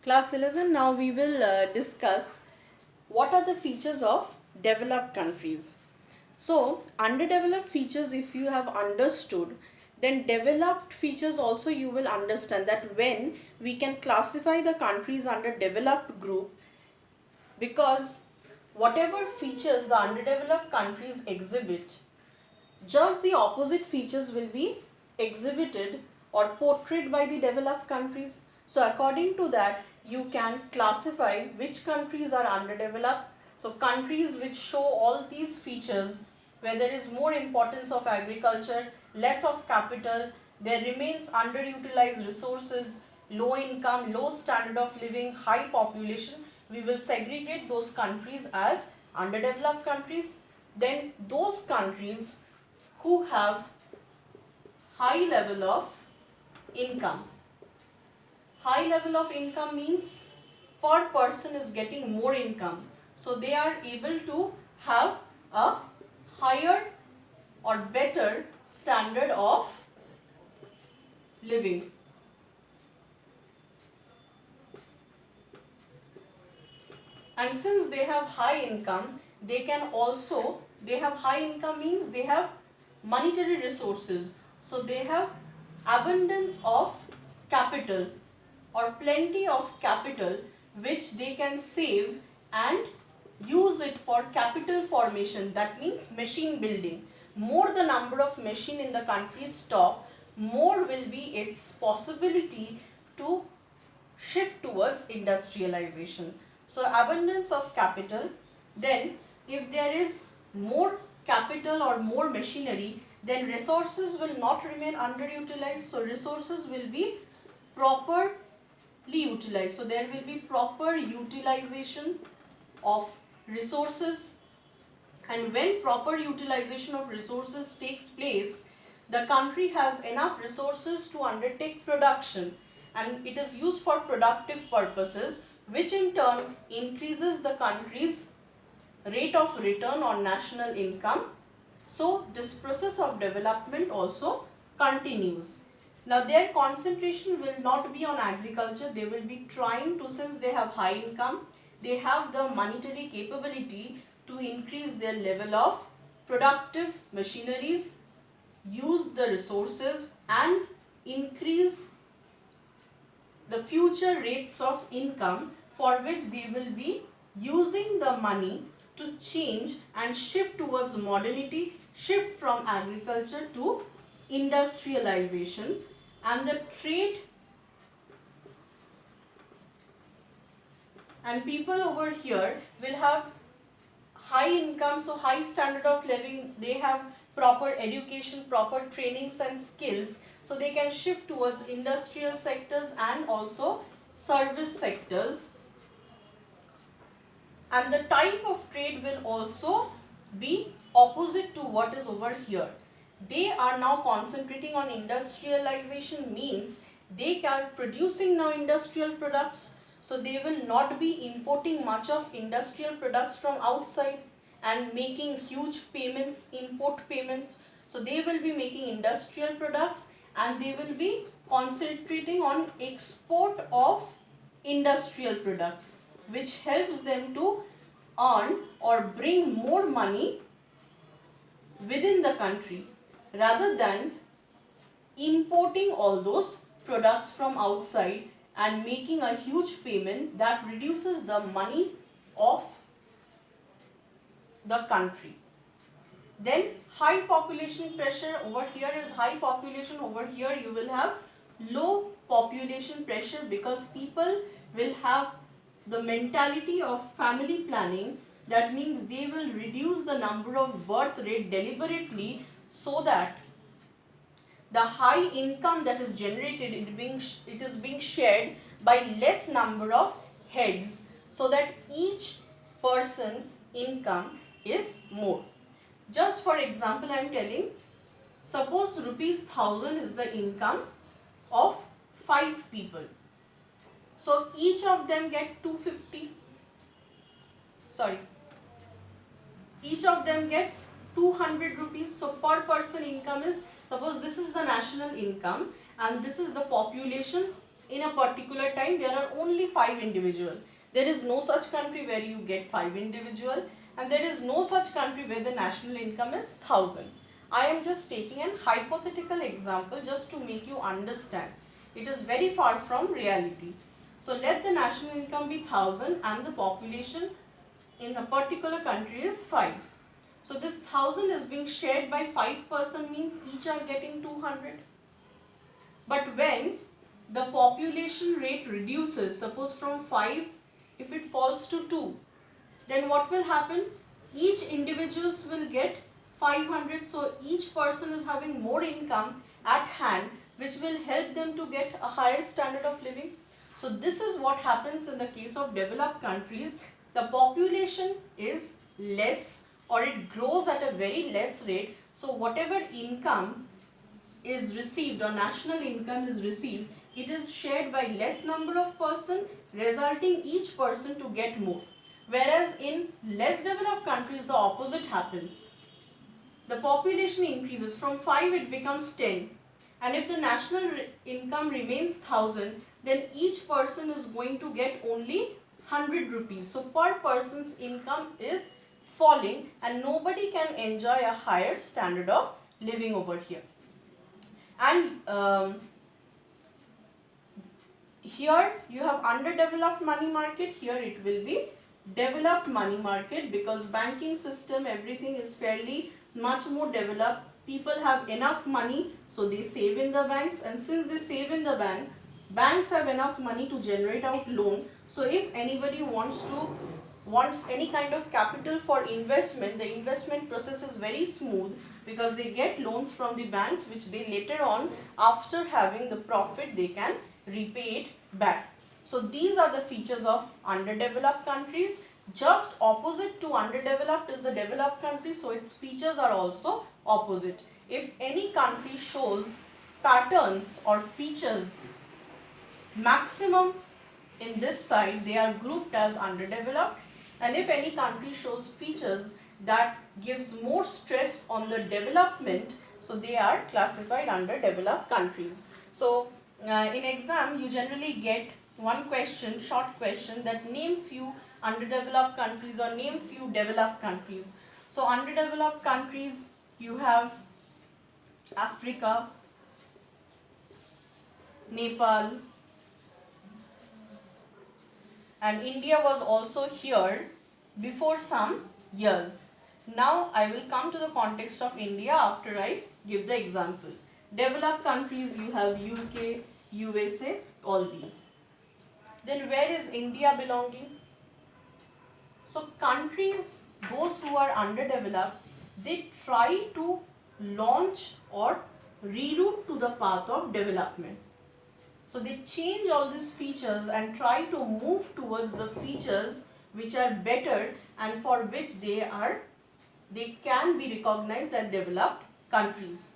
Class 11, now we will discuss what are the features of developed countries. So, underdeveloped features, if you have understood, then developed features also you will understand that when we can classify the countries under developed group, because whatever features the underdeveloped countries exhibit, just the opposite features will be exhibited or portrayed by the developed countries. So according to that, you can classify which countries are underdeveloped. So countries which show all these features, where there is more importance of agriculture, less of capital, there remains underutilized resources, low income, low standard of living, high population, we will segregate those countries as underdeveloped countries. Then those countries who have high level of income. High level of income means per person is getting more income. So they are able to have a higher or better standard of living. And since they have high income, they can also, they have high income means they have monetary resources. So they have abundance of capital or plenty of capital which they can save and use it for capital formation. That means machine building. More the number of machine in the country's stock, more will be its possibility to shift towards industrialization. So abundance of capital. Then if there is more capital or more machinery, then resources will not remain underutilized. So resources will be properly utilized. So there will be proper utilization of resources, and when proper utilization of resources takes place, the country has enough resources to undertake production, and it is used for productive purposes, which in turn increases the country's rate of return on national income. So this process of development also continues. Now their concentration will not be on agriculture. They will be trying to, since they have high income, they have the monetary capability to increase their level of productive machineries, use the resources and increase the future rates of income, for which they will be using the money to change and shift towards modernity, shift from agriculture to industrialization. And the trade and people over here will have high income, so high standard of living, they have proper education, proper trainings and skills, so they can shift towards industrial sectors and also service sectors. And the type of trade will also be opposite to what is over here. They are now concentrating on industrialization, means they are producing now industrial products, so they will not be importing much of industrial products from outside and making huge payments, import payments. So they will be making industrial products and they will be concentrating on export of industrial products, which helps them to earn or bring more money within the country, rather than importing all those products from outside and making a huge payment that reduces the money of the country. Then high population pressure, over here is high population, over here you will have low population pressure, because people will have the mentality of family planning. That means they will reduce the number of birth rate deliberately, so that the high income that is generated, it is being shared by less number of heads, so that each person income is more. Just for example, I am telling, suppose rupees 1000 is the income of 5 people. So each of them get 250. Sorry. Each of them gets 200 rupees. So per person income is, suppose this is the national income and this is the population in a particular time there are only 5 individual. There is no such country where you get 5 individual, and there is no such country where the national income is 1000. I am just taking an hypothetical example just to make you understand. It is very far from reality. So let the national income be 1000 and the population in a particular country is 5. So this 1000 is being shared by 5 person, means each are getting 200. But when the population rate reduces, suppose from 5, if it falls to 2, then what will happen? Each individuals will get 500, so each person is having more income at hand, which will help them to get a higher standard of living. So this is what happens in the case of developed countries. The population is less, or it grows at a very less rate, so whatever income is received or national income is received, it is shared by less number of person, resulting each person to get more. Whereas in less developed countries, the opposite happens. The population increases from 5, it becomes 10. And if the national income remains 1000, then each person is going to get only 100 rupees. So per person's income is falling, and nobody can enjoy a higher standard of living over here. And here you have underdeveloped money market, here it will be developed money market, because banking system, everything is fairly much more developed. People have enough money, so they save in the banks, and since they save in the bank, banks have enough money to generate out loan. So if anybody wants any kind of capital for investment, the investment process is very smooth, because they get loans from the banks, which they later on, after having the profit, they can repay it back. So these are the features of underdeveloped countries. Just opposite to underdeveloped is the developed country, so its features are also opposite. If any country shows patterns or features maximum in this side, they are grouped as underdeveloped, and if any country shows features that gives more stress on the development, so they are classified under developed countries. So in exam you generally get one question, short question, that name few underdeveloped countries or name few developed countries. So underdeveloped countries, you have Africa, Nepal, and India was also here before some years. Now I will come to the context of India after I give the example. Developed countries, you have UK, USA, all these. Then where is India belonging? So countries, those who are underdeveloped, they try to launch or reroute to the path of development. So they change all these features and try to move towards the features which are better and for which they can be recognized as developed countries.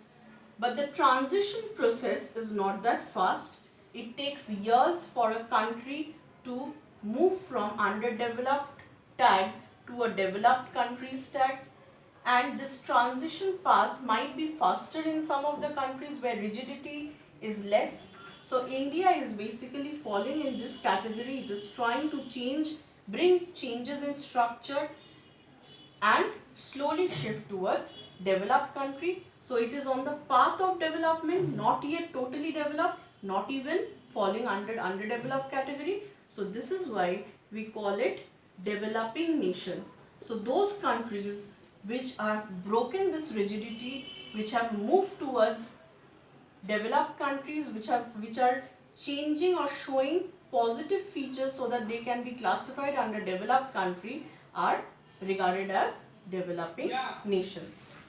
But the transition process is not that fast. It takes years for a country to move from underdeveloped tag to a developed countries tag, and this transition path might be faster in some of the countries where rigidity is less. So India is basically falling in this category. It is trying to bring changes in structure and slowly shift towards developed country. So it is on the path of development, not yet totally developed, not even falling under underdeveloped category. So this is why we call it developing nation. So those countries which have broken this rigidity, which have moved towards developed countries, which are changing or showing positive features so that they can be classified under developed country, are regarded as developing nations.